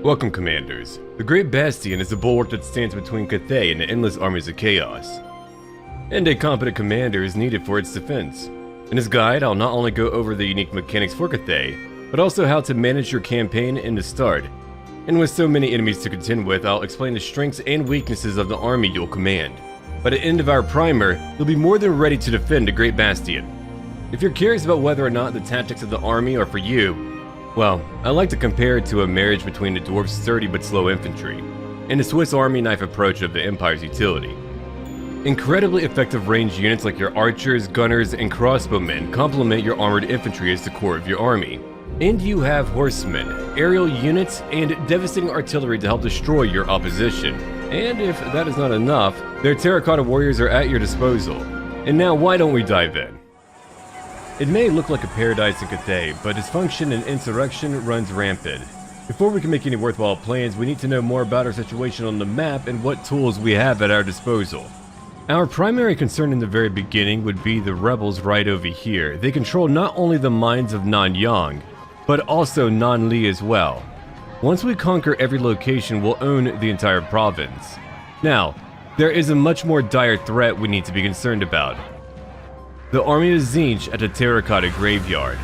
Welcome, Commanders. The Great Bastion is a bulwark that stands between Cathay and the endless armies of chaos, and a competent commander is needed for its defense. In this guide, I'll not only go over the unique mechanics for Cathay, but also how to manage your campaign in the start. And with so many enemies to contend with, I'll explain the strengths and weaknesses of the army you'll command. By the end of our primer, you'll be more than ready to defend the Great Bastion. If you're curious about whether or not the tactics of the army are for you, well, I like to compare it to a marriage between the dwarf's sturdy but slow infantry and the Swiss Army knife approach of the Empire's utility. Incredibly effective ranged units like your archers, gunners, and crossbowmen complement your armored infantry as the core of your army. And you have horsemen, aerial units, and devastating artillery to help destroy your opposition. And if that is not enough, their terracotta warriors are at your disposal. And now why don't we dive in? It may look like a paradise in Cathay, but dysfunction and insurrection runs rampant. Before we can make any worthwhile plans, we need to know more about our situation on the map and what tools we have at our disposal. Our primary concern in the very beginning would be the rebels right over here. They control not only the mines of Nanyang, but also Nanli as well. Once we conquer every location, we'll own the entire province. Now, there is a much more dire threat we need to be concerned about. The army of Xing at the Terracotta Graveyard.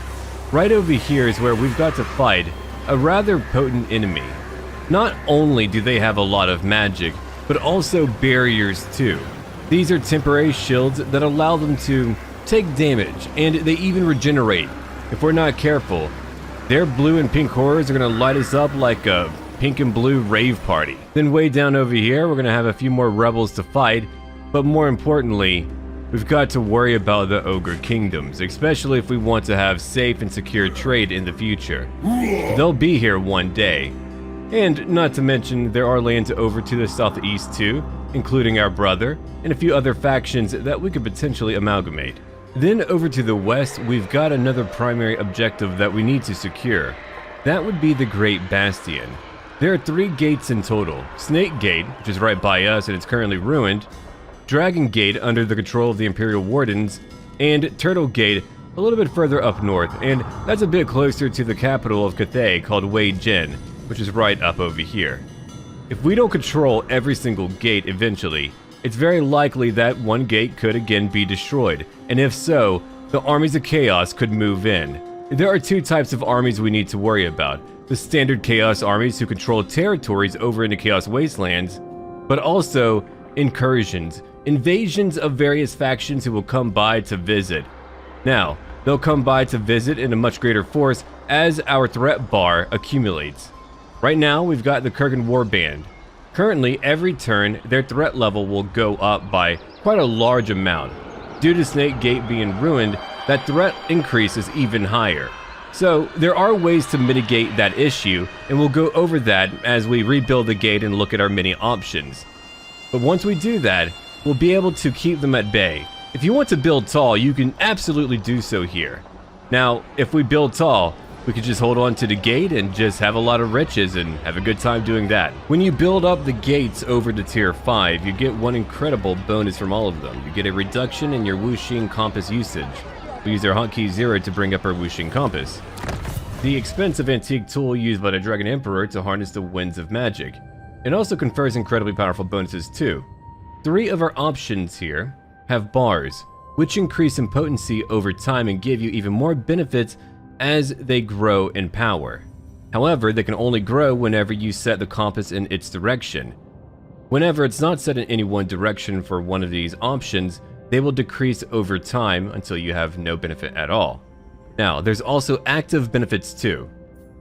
Right over here is where we've got to fight a rather potent enemy. Not only do they have a lot of magic, but also barriers too. These are temporary shields that allow them to take damage, and they even regenerate. If we're not careful, their blue and pink horrors are going to light us up like a pink and blue rave party. Then way down over here, we're going to have a few more rebels to fight, but more importantly, we've got to worry about the Ogre Kingdoms, especially if we want to have safe and secure trade in the future. They'll be here one day. And not to mention, there are lands over to the southeast too, including our brother, and a few other factions that we could potentially amalgamate. Then over to the west, we've got another primary objective that we need to secure. That would be the Great Bastion. There are 3 gates in total. Snake Gate, which is right by us and it's currently ruined, Dragon Gate under the control of the Imperial Wardens, and Turtle Gate a little bit further up north, and that's a bit closer to the capital of Cathay called Wei Jin, which is right up over here. If we don't control every single gate eventually, it's very likely that one gate could again be destroyed, and if so, the armies of chaos could move in. There are 2 types of armies we need to worry about. The standard chaos armies who control territories over in the Chaos Wastelands, but also incursions, invasions of various factions who will come by to visit. Now, they'll come by to visit in a much greater force as our threat bar accumulates. Right now, we've got the Kurgan Warband. Currently, every turn, their threat level will go up by quite a large amount. Due to Snake Gate being ruined, that threat increase is even higher. So, there are ways to mitigate that issue, and we'll go over that as we rebuild the gate and look at our many options. But once we do that, we'll be able to keep them at bay. If you want to build tall, you can absolutely do so here. Now, if we build tall, we could just hold on to the gate and just have a lot of riches and have a good time doing that. When you build up the gates over to tier 5, you get one incredible bonus from all of them. You get a reduction in your Xing Compass usage. We use our hotkey 0 to bring up our Xing Compass, the expensive antique tool used by the Dragon Emperor to harness the winds of magic. It also confers incredibly powerful bonuses too. 3 of our options here have bars, which increase in potency over time and give you even more benefits as they grow in power. However, they can only grow whenever you set the compass in its direction. Whenever it's not set in any one direction for one of these options, they will decrease over time until you have no benefit at all. Now, there's also active benefits too.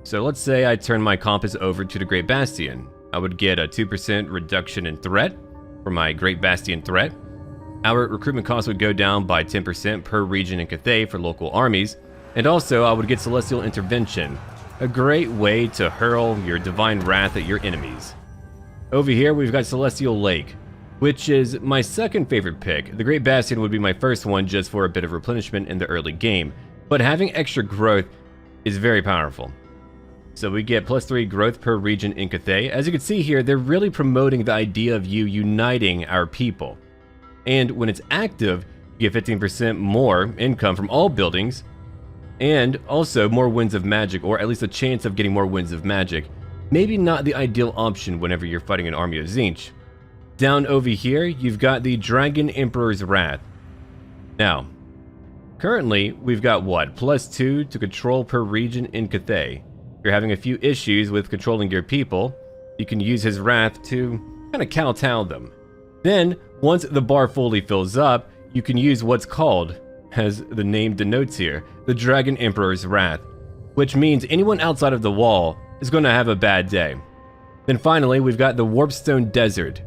So let's say I turn my compass over to the Great Bastion. I would get a 2% reduction in threat for my Great Bastion threat. Our recruitment cost would go down by 10% per region in Cathay for local armies. And also, I would get Celestial Intervention, a great way to hurl your divine wrath at your enemies. Over here, we've got Celestial Lake, which is my second favorite pick. The Great Bastion would be my first one just for a bit of replenishment in the early game, but having extra growth is very powerful. So we get +3 growth per region in Cathay. As you can see here, they're really promoting the idea of you uniting our people. And when it's active, you get 15% more income from all buildings, and also more winds of magic, or at least a chance of getting more winds of magic. maybe not the ideal option whenever you're fighting an army of Tzeentch. Down over here, you've got the Dragon Emperor's Wrath. Now, currently, we've got what? +2 to control per region in Cathay. If you're having a few issues with controlling your people, you can use his Wrath to kind of kowtow them. Then, once the bar fully fills up, you can use what's called, as the name denotes here, the Dragon Emperor's Wrath, which means anyone outside of the wall is going to have a bad day. Then finally, we've got the Warpstone Desert.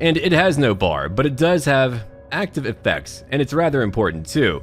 And it has no bar, but it does have active effects, and it's rather important too.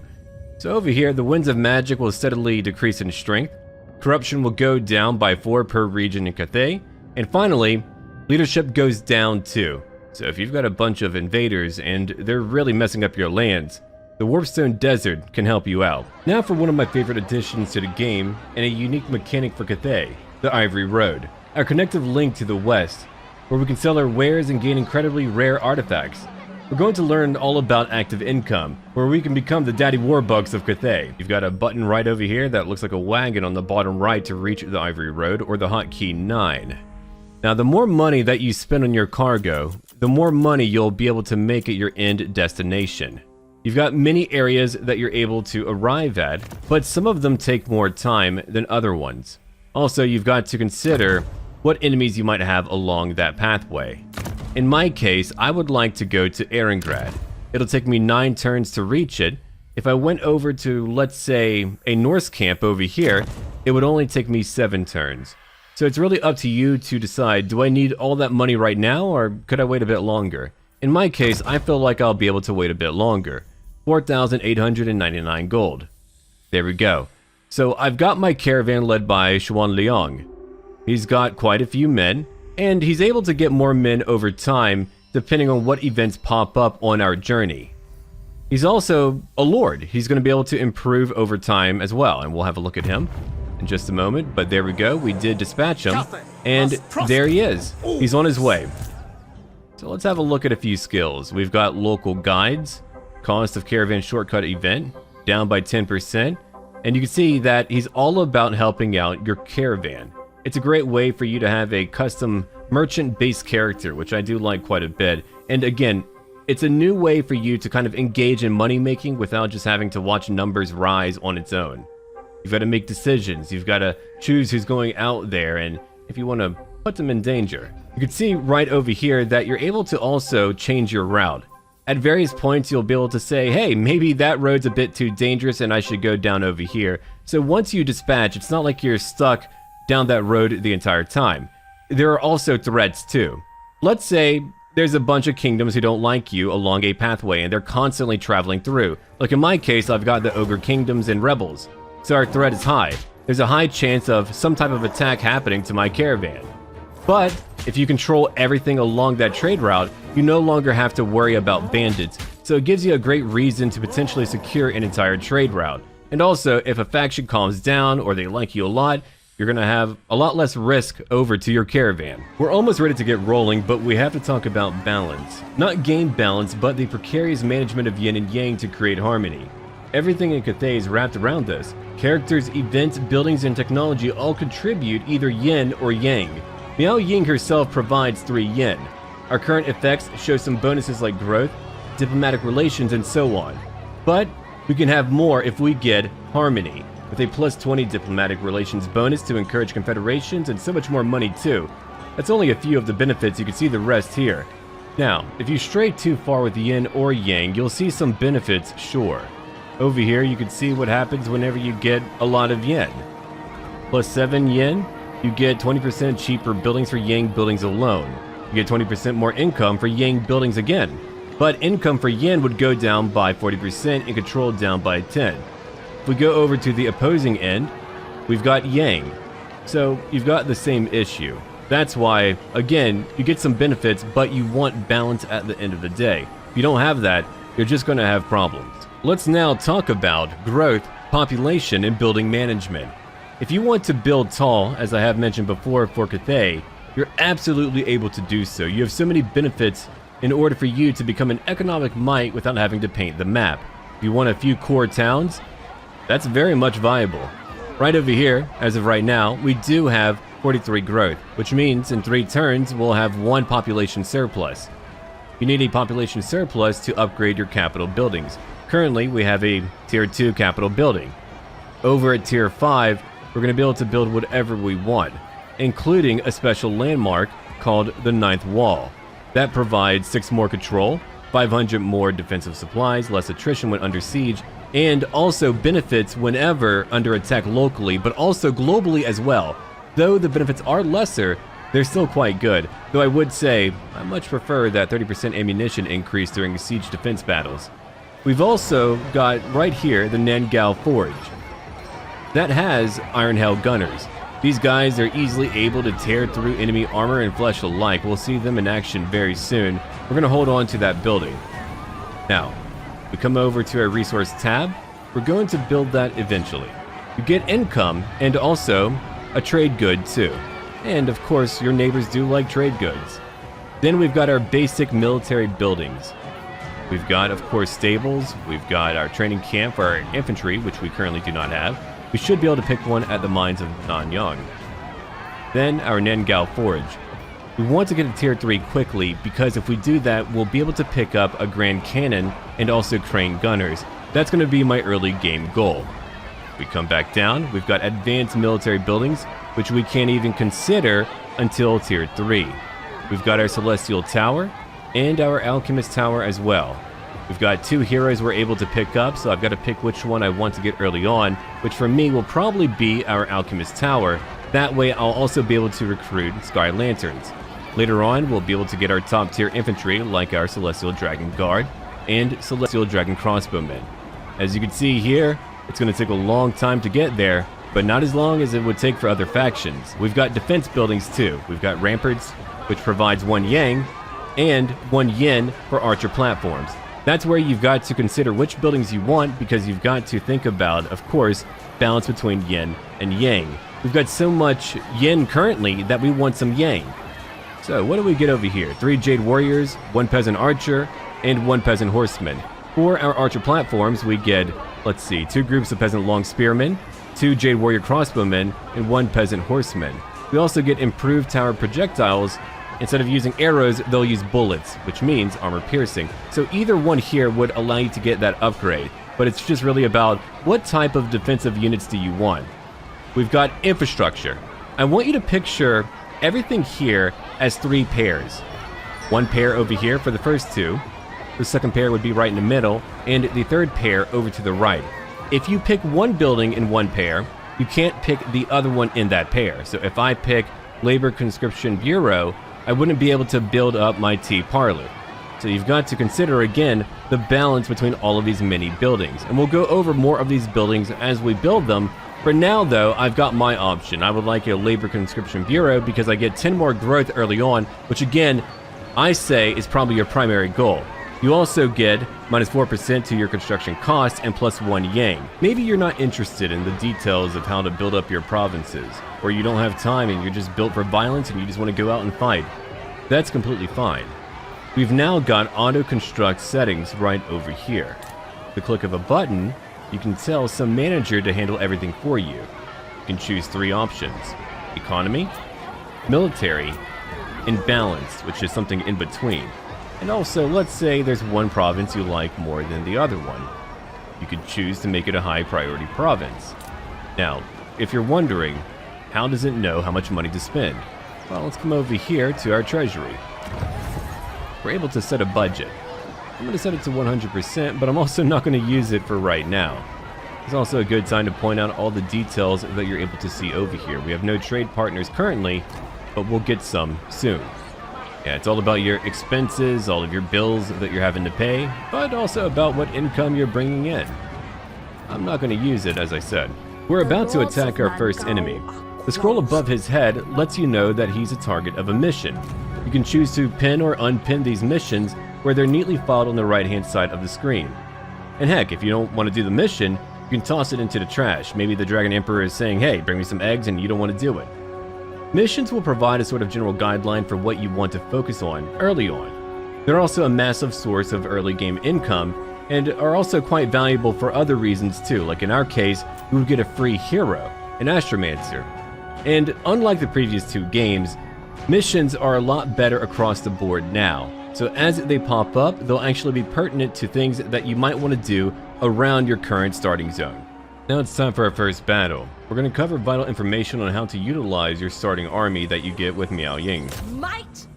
So over here, the Winds of Magic will steadily decrease in strength, corruption will go down by 4 per region in Cathay, and finally, leadership goes down too. So if you've got a bunch of invaders and they're really messing up your lands, the Warpstone Desert can help you out. Now for one of my favorite additions to the game and a unique mechanic for Cathay, the Ivory Road, our connective link to the west, where we can sell our wares and gain incredibly rare artifacts. We're going to learn all about active income, where we can become the Daddy Warbucks of Cathay. You've got a button right over here that looks like a wagon on the bottom right to reach the Ivory Road, or the hotkey 9. Now, the more money that you spend on your cargo, the more money you'll be able to make at your end destination. You've got many areas that you're able to arrive at, but some of them take more time than other ones. Also, you've got to consider what enemies you might have along that pathway. In my case, I would like to go to Erengrad. It'll take me 9 turns to reach it. If I went over to, let's say, a Norse camp over here, it would only take me 7 turns. So it's really up to you to decide, do I need all that money right now, or could I wait a bit longer? In my case, I feel like I'll be able to wait a bit longer. 4,899 gold. There we go. So I've got my caravan led by Xuan Liang. He's got quite a few men, and he's able to get more men over time depending on what events pop up on our journey. He's also a lord. He's going to be able to improve over time as well, and we'll have a look at him in just a moment. But there we go, we did dispatch him, and there he is. He's on his way. So let's have a look at a few skills. We've got local guides, cost of caravan shortcut event, down by 10%, and you can see that he's all about helping out your caravan. It's a great way for you to have a custom merchant-based character, which I do like quite a bit. And again, it's a new way for you to kind of engage in money making without just having to watch numbers rise on its own. You've got to make decisions. You've got to choose who's going out there, and if you want to put them in danger. You can see right over here that you're able to also change your route. At various points, you'll be able to say, hey, maybe that road's a bit too dangerous and I should go down over here. So once you dispatch, it's not like you're stuck down that road the entire time. There are also threats too. Let's say there's a bunch of kingdoms who don't like you along a pathway and they're constantly traveling through. Like in my case, I've got the Ogre Kingdoms and Rebels. So our threat is high. There's a high chance of some type of attack happening to my caravan. But if you control everything along that trade route, you no longer have to worry about bandits. So it gives you a great reason to potentially secure an entire trade route. And also, if a faction calms down or they like you a lot, you're going to have a lot less risk over to your caravan. We're almost ready to get rolling, but we have to talk about balance. Not game balance, but the precarious management of Yin and Yang to create harmony. Everything in Cathay is wrapped around this. Characters, events, buildings, and technology all contribute either Yin or Yang. Miao Ying herself provides 3 Yin. Our current effects show some bonuses like growth, diplomatic relations, and so on. But we can have more if we get harmony, with a +20 diplomatic relations bonus to encourage confederations and so much more money too. That's only a few of the benefits, you can see the rest here. Now, if you stray too far with Yin or Yang, you'll see some benefits, sure. Over here you can see what happens whenever you get a lot of Yin. +7 Yin, you get 20% cheaper buildings for Yang buildings alone. You get 20% more income for Yang buildings again. But income for Yin would go down by 40% and control down by 10. If we go over to the opposing end, we've got Yang. So you've got the same issue. That's why, again, you get some benefits, but you want balance at the end of the day. If you don't have that, you're just going to have problems. Let's now talk about growth, population, and building management. If you want to build tall, as I have mentioned before for Cathay, you're absolutely able to do so. You have so many benefits in order for you to become an economic might without having to paint the map. If you want a few core towns, that's very much viable. Right over here, as of right now, we do have 43 growth, which means in 3 turns we'll have 1 population surplus. You need a population surplus to upgrade your capital buildings. Currently, we have a Tier 2 capital building. Over at Tier 5, we're going to be able to build whatever we want, including a special landmark called the Ninth Wall. That provides 6 more control, 500 more defensive supplies, less attrition when under siege, and also benefits whenever under attack locally, but also globally as well. Though the benefits are lesser, they're still quite good, though I would say I much prefer that 30% ammunition increase during siege defense battles. We've also got right here the Nangao Forge. That has Iron Hell Gunners. These guys are easily able to tear through enemy armor and flesh alike. We'll see them in action very soon. We're going to hold on to that building. Now, we come over to our resource tab. We're going to build that eventually. You get income and also a trade good too. And of course, your neighbors do like trade goods. Then we've got our basic military buildings. We've got, of course, stables. We've got our training camp for our infantry, which we currently do not have. We should be able to pick one at the mines of Nanyang. Then our Nangao Forge. We want to get to Tier 3 quickly because if we do that, we'll be able to pick up a Grand Cannon and also Crane Gunners. That's going to be my early game goal. We come back down, we've got advanced military buildings, which we can't even consider until Tier 3. We've got our Celestial Tower and our Alchemist Tower as well. We've got 2 heroes we're able to pick up, so I've got to pick which one I want to get early on, which for me will probably be our Alchemist Tower. That way I'll also be able to recruit Sky Lanterns. Later on, we'll be able to get our top tier infantry like our Celestial Dragon Guard and Celestial Dragon Crossbowmen. As you can see here, it's going to take a long time to get there, but not as long as it would take for other factions. We've got defense buildings too. We've got ramparts, which provides 1 Yang and 1 Yin for archer platforms. That's where you've got to consider which buildings you want because you've got to think about, of course, balance between Yin and Yang. We've got so much Yin currently that we want some Yang. So what do we get over here? 3 Jade Warriors, 1 Peasant Archer, and 1 Peasant Horseman. For our archer platforms, we get, let's see, 2 groups of Peasant Long Spearmen, 2 Jade Warrior Crossbowmen, and 1 Peasant Horseman. We also get improved tower projectiles. Instead of using arrows, they'll use bullets, which means armor piercing. So either one here would allow you to get that upgrade, but it's just really about what type of defensive units do you want. We've got infrastructure. I want you to picture everything here as 3 pairs. 1 pair over here for the first 2, the second pair would be right in the middle, and the third pair over to the right. If you pick one building in one pair, you can't pick the other one in that pair. So if I pick Labor Conscription Bureau, I wouldn't be able to build up my tea parlor. So you've got to consider again the balance between all of these mini buildings. And we'll go over more of these buildings as we build them. For now though, I've got my option. I would like a Labor Conscription Bureau because I get 10 more growth early on, which again, I say is probably your primary goal. You also get minus 4% to your construction cost and plus 1 Yang. Maybe you're not interested in the details of how to build up your provinces, or you don't have time and you're just built for violence and you just want to go out and fight. That's completely fine. We've now got auto construct settings right over here. The click of a button, you can tell some manager to handle everything for you. You can choose 3 options: economy, military, and balanced, which is something in between. And also, let's say there's one province you like more than the other one. You could choose to make it a high priority province. Now, if you're wondering, how does it know how much money to spend? Well, let's come over here to our treasury. We're able to set a budget. I'm going to set it to 100%, but I'm also not going to use it for right now. It's also a good time to point out all the details that you're able to see over here. We have no trade partners currently, but we'll get some soon. Yeah, it's all about your expenses, all of your bills that you're having to pay, but also about what income you're bringing in. I'm not going to use it, as I said. We're about to attack our first enemy. The scroll above his head lets you know that he's a target of a mission. You can choose to pin or unpin these missions where they're neatly filed on the right-hand side of the screen. And heck, if you don't want to do the mission, you can toss it into the trash. Maybe the Dragon Emperor is saying, hey, bring me some eggs, and you don't want to do it. Missions will provide a sort of general guideline for what you want to focus on early on. They're also a massive source of early game income and are also quite valuable for other reasons too. Like in our case, we would get a free hero, an Astromancer. And unlike the previous two games, missions are a lot better across the board now. So as they pop up, they'll actually be pertinent to things that you might want to do around your current starting zone. Now it's time for our first battle. We're going to cover vital information on how to utilize your starting army that you get with Miao Ying.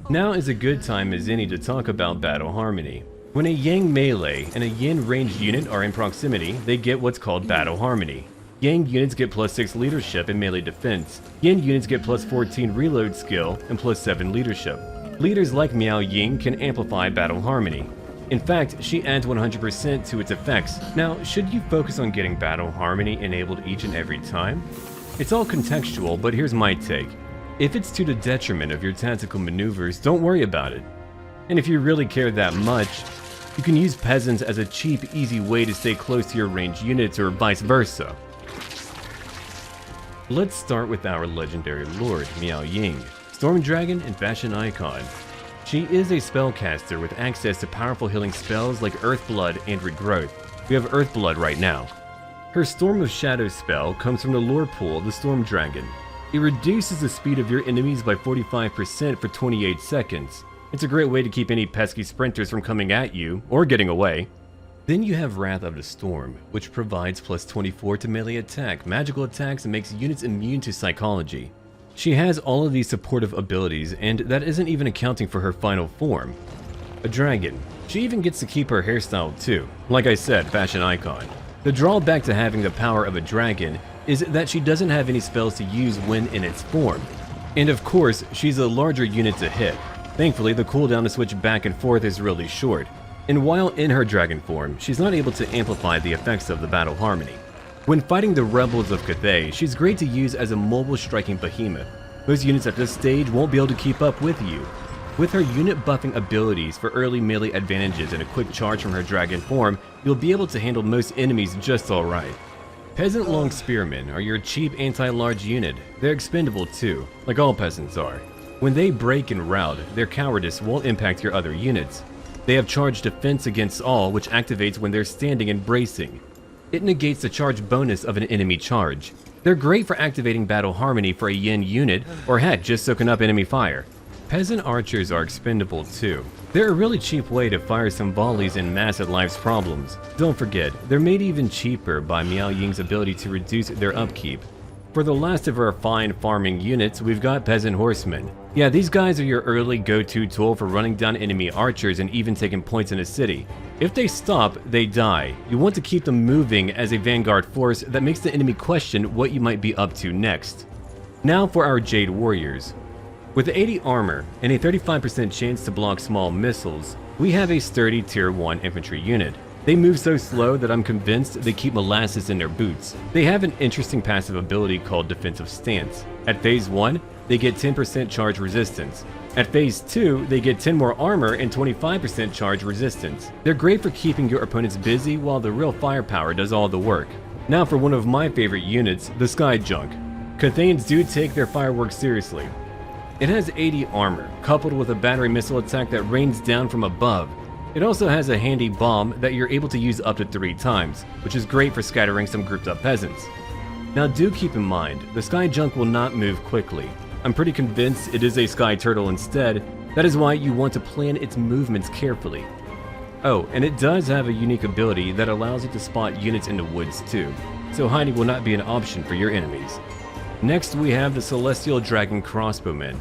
Now is a good time as any to talk about battle harmony. When a Yang melee and a Yin ranged unit are in proximity, they get what's called battle harmony. Yang units get +6 leadership and melee defense. Yin units get +14 reload skill and +7 leadership. Leaders like Miao Ying can amplify battle harmony. In fact, she adds 100% to its effects. Now, should you focus on getting battle harmony enabled each and every time? It's all contextual, but here's my take. If it's to the detriment of your tactical maneuvers, don't worry about it. And if you really care that much, you can use Peasants as a cheap, easy way to stay close to your ranged units or vice versa. Let's start with our legendary lord, Miao Ying, Storm Dragon and Fashion Icon. She is a spellcaster with access to powerful healing spells like Earthblood and Regrowth. We have Earthblood right now. Her Storm of Shadows spell comes from the lore pool of the Storm Dragon. It reduces the speed of your enemies by 45% for 28 seconds. It's a great way to keep any pesky sprinters from coming at you, or getting away. Then you have Wrath of the Storm, which provides +24 to melee attack, magical attacks, and makes units immune to psychology. She has all of these supportive abilities, and that isn't even accounting for her final form. A dragon. She even gets to keep her hairstyle too. Like I said, Fashion Icon. The drawback to having the power of a dragon is that she doesn't have any spells to use when in its form. And of course, she's a larger unit to hit. Thankfully, the cooldown to switch back and forth is really short. And while in her dragon form, she's not able to amplify the effects of the battle harmony. When fighting the rebels of Cathay, she's great to use as a mobile striking behemoth. Most units at this stage won't be able to keep up with you. With her unit buffing abilities for early melee advantages and a quick charge from her dragon form, you'll be able to handle most enemies just alright. Peasant long spearmen are your cheap anti-large unit. They're expendable too, like all peasants are. When they break and rout, their cowardice won't impact your other units. They have charge defense against all, which activates when they're standing and bracing. It negates the charge bonus of an enemy charge. They're great for activating battle harmony for a Yin unit, or heck, just soaking up enemy fire. Peasant archers are expendable too. They're a really cheap way to fire some volleys en masse at life's problems. Don't forget, they're made even cheaper by Miao Ying's ability to reduce their upkeep. For the last of our fine farming units, we've got Peasant Horsemen. Yeah, these guys are your early go-to tool for running down enemy archers and even taking points in a city. If they stop, they die. You want to keep them moving as a vanguard force that makes the enemy question what you might be up to next. Now for our Jade warriors. With 80 armor and a 35% chance to block small missiles, we have a sturdy tier 1 infantry unit. They move so slow that I'm convinced they keep molasses in their boots. They have an interesting passive ability called Defensive Stance. At phase 1, they get 10% charge resistance. At phase 2, they get 10 more armor and 25% charge resistance. They're great for keeping your opponents busy while the real firepower does all the work. Now for one of my favorite units, the Sky Junk. Cathayans do take their fireworks seriously. It has 80 armor, coupled with a battery missile attack that rains down from above. It also has a handy bomb that you're able to use up to 3 times, which is great for scattering some grouped up peasants. Now do keep in mind, the Sky Junk will not move quickly. I'm pretty convinced it is a Sky Turtle instead. That is why you want to plan its movements carefully. Oh, and it does have a unique ability that allows you to spot units in the woods too, so hiding will not be an option for your enemies. Next we have the Celestial Dragon Crossbowmen.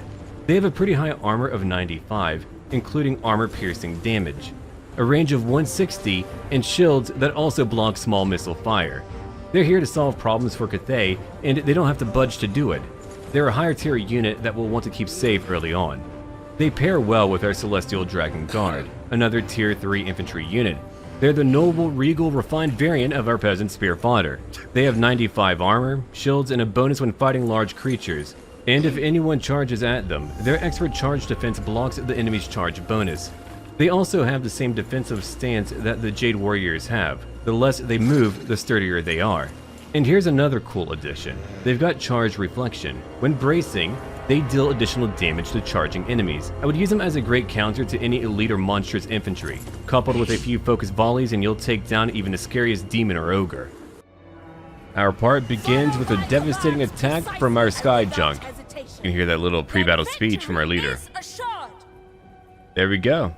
They have a pretty high armor of 95, including armor-piercing damage, a range of 160, and shields that also block small missile fire. They're here to solve problems for Cathay, and they don't have to budge to do it. They're a higher tier unit that will want to keep safe early on. They pair well with our Celestial Dragon Guard, another tier 3 infantry unit. They're the noble, regal, refined variant of our Peasant Spear Fodder. They have 95 armor, shields, and a bonus when fighting large creatures. And if anyone charges at them, their expert charge defense blocks the enemy's charge bonus. They also have the same defensive stance that the Jade warriors have. The less they move, the sturdier they are. And here's another cool addition. They've got charge reflection. When bracing, they deal additional damage to charging enemies. I would use them as a great counter to any elite or monstrous infantry. Coupled with a few focused volleys and you'll take down even the scariest demon or ogre. Our part begins with a devastating attack from our sky junk. You can hear that little pre-battle speech from our leader. There we go.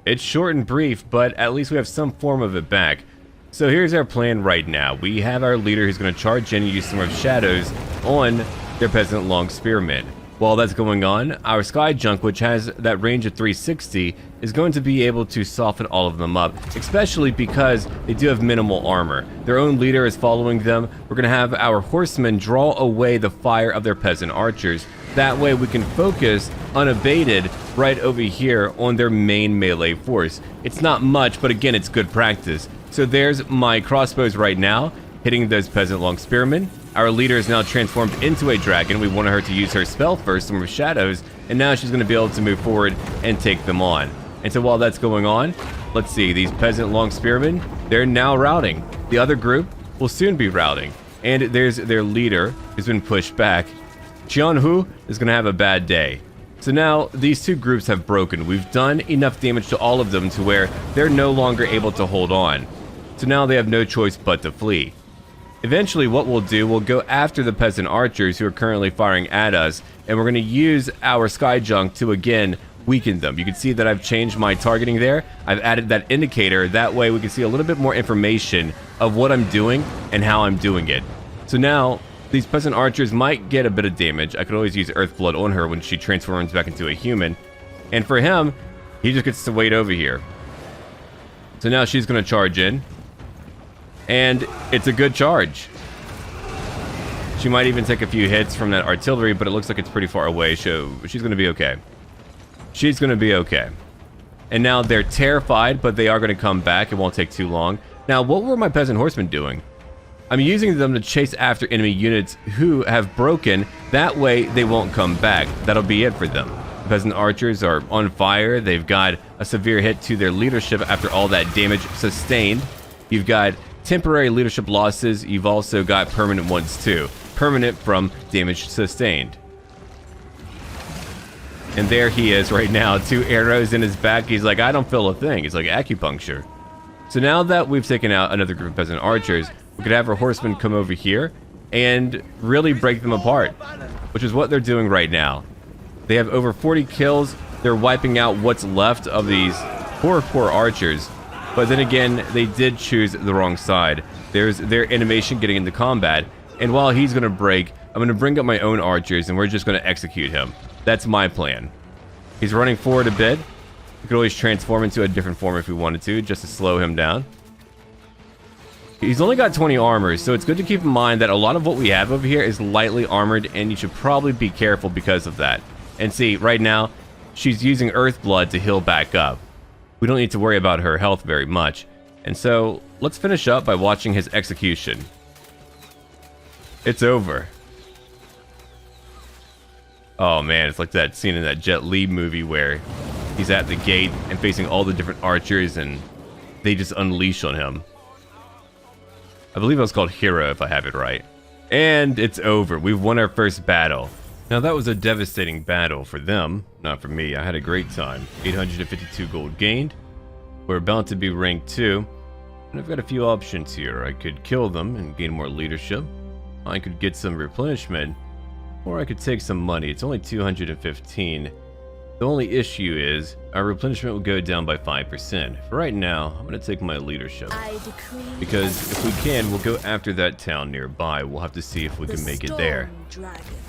It's short and brief, but at least we have some form of it back. So here's our plan right now. We have our leader who's going to charge in and use some of shadows on their peasant long spearmen. While that's going on, our sky junk, which has that range of 360, is going to be able to soften all of them up, especially because they do have minimal armor. Their own leader is following them. We're going to have our horsemen draw away the fire of their peasant archers. That way we can focus unabated right over here on their main melee force. It's not much, but again, it's good practice. So there's my crossbows right now, hitting those peasant long spearmen. Our leader is now transformed into a dragon. We wanted her to use her spell first, some of shadows, and now she's going to be able to move forward and take them on. And so while that's going on, let's see, these peasant long spearmen, they're now routing. The other group will soon be routing. And there's their leader who's been pushed back. Qianhu is going to have a bad day. So now these two groups have broken. We've done enough damage to all of them to where they're no longer able to hold on. So now they have no choice but to flee. Eventually what we'll do, we'll go after the peasant archers who are currently firing at us, and we're going to use our sky junk to again weaken them. You can see that I've changed my targeting there. I've added that indicator. That way we can see a little bit more information of what I'm doing and how I'm doing it. So now these peasant archers might get a bit of damage. I could always use Earthblood on her when she transforms back into a human. And for him, he just gets to wait over here. So now she's going to charge in. And it's a good charge. She might even take a few hits from that artillery, but it looks like it's pretty far away, so she's going to be okay. She's going to be okay. And now they're terrified, but they are going to come back. It won't take too long. Now, what were my peasant horsemen doing? I'm using them to chase after enemy units who have broken. That way, they won't come back. That'll be it for them. The peasant archers are on fire. They've got a severe hit to their leadership after all that damage sustained. You've got temporary leadership losses. You've also got permanent ones too. Permanent from damage sustained. And there he is right now, 2 arrows in his back. He's like, I don't feel a thing. It's like acupuncture. So now that we've taken out another group of peasant archers, we could have our horsemen come over here and really break them apart, which is what they're doing right now. They have over 40 kills. They're wiping out what's left of these poor archers. But then again, they did choose the wrong side. There's their animation getting into combat. And while he's going to break, I'm going to bring up my own archers and we're just going to execute him. That's my plan. He's running forward a bit. We could always transform into a different form if we wanted to, just to slow him down. He's only got 20 armor, so it's good to keep in mind that a lot of what we have over here is lightly armored, and you should probably be careful because of that. And see, right now, she's using Earthblood to heal back up. We don't need to worry about her health very much. And so, let's finish up by watching his execution. It's over. Oh man, it's like that scene in that Jet Li movie where he's at the gate and facing all the different archers and they just unleash on him. I believe it was called Hero, if I have it right. And it's over. We've won our first battle. Now that was a devastating battle for them, not for me. I had a great time. 852 gold gained. We're about to be rank 2. And I've got a few options here. I could kill them and gain more leadership. I could get some replenishment. Or I could take some money. It's only 215. The only issue is our replenishment will go down by 5%. For right now, I'm going to take my leadership. Because if we can, we'll go after that town nearby. We'll have to see if we can make it there.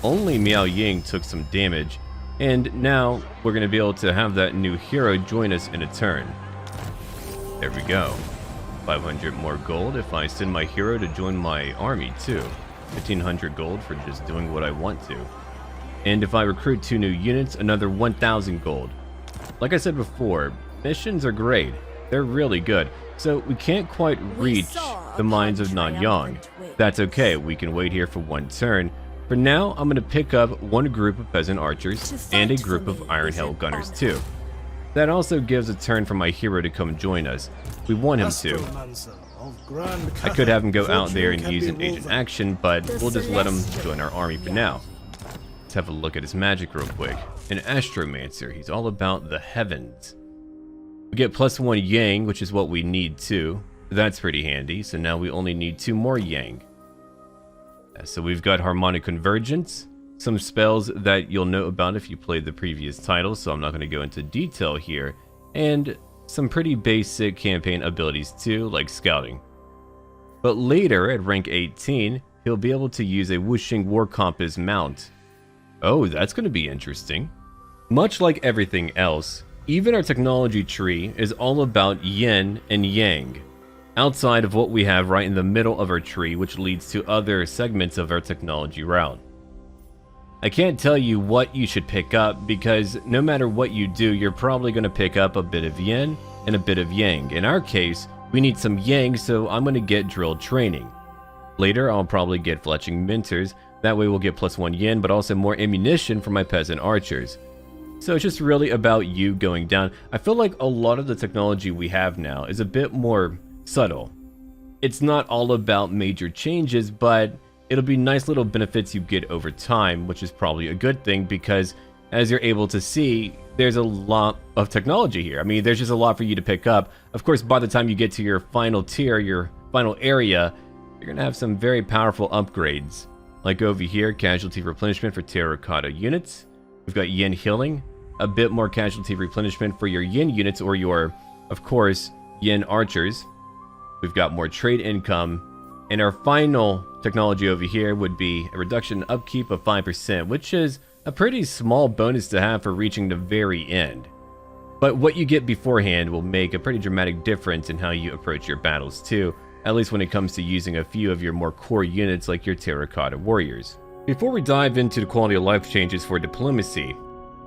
Only Miao Ying took some damage. And now we're going to be able to have that new hero join us in a turn. There we go. 500 more gold if I send my hero to join my army too. 1500 gold for just doing what I want to. And if I recruit 2 new units, another 1000 gold. Like I said before, missions are great. They're really good. So we can't quite reach the mines of Nanyang. That's okay, we can wait here for 1 turn. For now, I'm going to pick up 1 group of peasant archers and a group of Iron Hell gunners too. That also gives a turn for my hero to come join us. We want him to. I could have him go out there and use an agent action, but we'll just let him join our army for now. Let's have a look at his magic real quick. An Astromancer, he's all about the heavens. We get +1 Yang, which is what we need too. That's pretty handy, so now we only need 2 more Yang. So we've got Harmonic Convergence, some spells that you'll know about if you played the previous title, so I'm not going to go into detail here, and some pretty basic campaign abilities too, like Scouting. But later, at rank 18, he'll be able to use a Xing War Compass mount. Oh, that's going to be interesting. Much like everything else, even our technology tree is all about Yin and Yang, outside of what we have right in the middle of our tree, which leads to other segments of our technology route. I can't tell you what you should pick up, because no matter what you do, you're probably going to pick up a bit of Yin and a bit of Yang. In our case, we need some Yang, so I'm going to get Drill Training. Later, I'll probably get Fletching Mentors. That way we'll get +1 Yin, but also more ammunition for my Peasant Archers. So it's just really about you going down. I feel like a lot of the technology we have now is a bit more subtle. It's not all about major changes, but it'll be nice little benefits you get over time, which is probably a good thing, because as you're able to see, there's a lot of technology here. I mean, there's just a lot for you to pick up. Of course, by the time you get to your final tier, your final area, you're gonna have some very powerful upgrades. Like over here, casualty replenishment for terracotta units. We've got Yin healing, a bit more casualty replenishment for your Yin units or your, of course, Yin archers. We've got more trade income, and our final technology over here would be a reduction in upkeep of 5%, which is a pretty small bonus to have for reaching the very end. But what you get beforehand will make a pretty dramatic difference in how you approach your battles too, at least when it comes to using a few of your more core units like your terracotta warriors. Before we dive into the quality of life changes for diplomacy,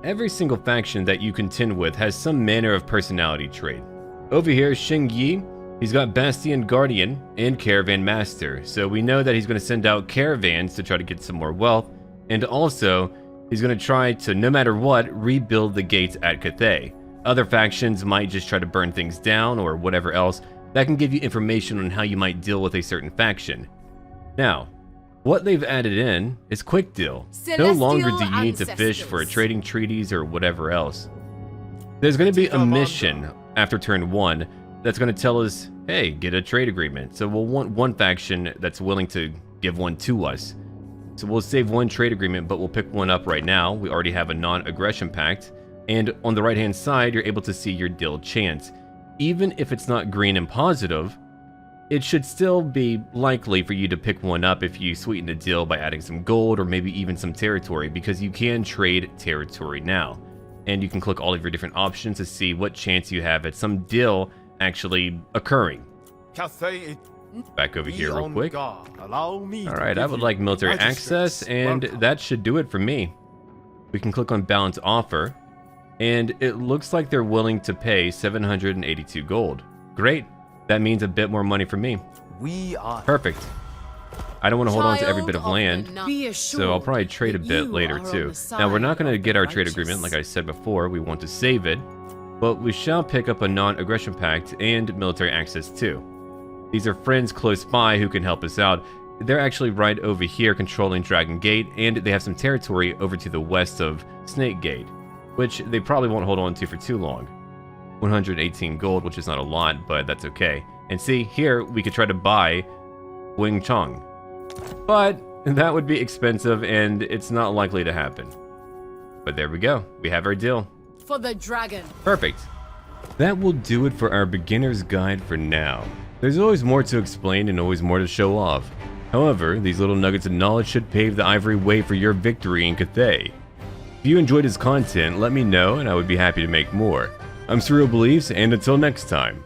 every single faction that you contend with has some manner of personality trait. Over here, Xing Yi, he's got Bastion Guardian and Caravan Master, so we know that he's going to send out caravans to try to get some more wealth, and also he's going to try to, no matter what, rebuild the gates at Cathay. Other factions might just try to burn things down or whatever else. That can give you information on how you might deal with a certain faction. Now, what they've added in is quick deal. No longer do you need to fish for trading treaties or whatever else. There's going to be a mission after turn 1 that's going to tell us, hey, get a trade agreement. So we'll want one faction that's willing to give one to us. So we'll save one trade agreement, but we'll pick one up right now. We already have a non-aggression pact. And on the right-hand side, you're able to see your deal chance. Even if it's not green and positive, it should still be likely for you to pick one up if you sweeten the deal by adding some gold or maybe even some territory, because you can trade territory now. And you can click all of your different options to see what chance you have at some deal actually occurring. Back over here real quick. Alright, I would like military access, and that should do it for me. We can click on balance offer, and it looks like they're willing to pay 782 gold. Great. That means a bit more money for me. Perfect. I don't want to hold on to every bit of land, so I'll probably trade a bit later too. Now, we're not going to get our trade agreement, like I said before. We want to save it, but we shall pick up a non-aggression pact and military access too. These are friends close by who can help us out. They're actually right over here controlling Dragon Gate, and they have some territory over to the west of Snake Gate, which they probably won't hold on to for too long. 118 gold, which is not a lot, but that's okay. And see, here we could try to buy Wing Chong. But that would be expensive, and it's not likely to happen. But there we go. We have our deal. For the dragon. Perfect. That will do it for our beginner's guide for now. There's always more to explain and always more to show off. However, these little nuggets of knowledge should pave the ivory way for your victory in Cathay. If you enjoyed this content, let me know and I would be happy to make more. I'm Surreal Beliefs, and until next time.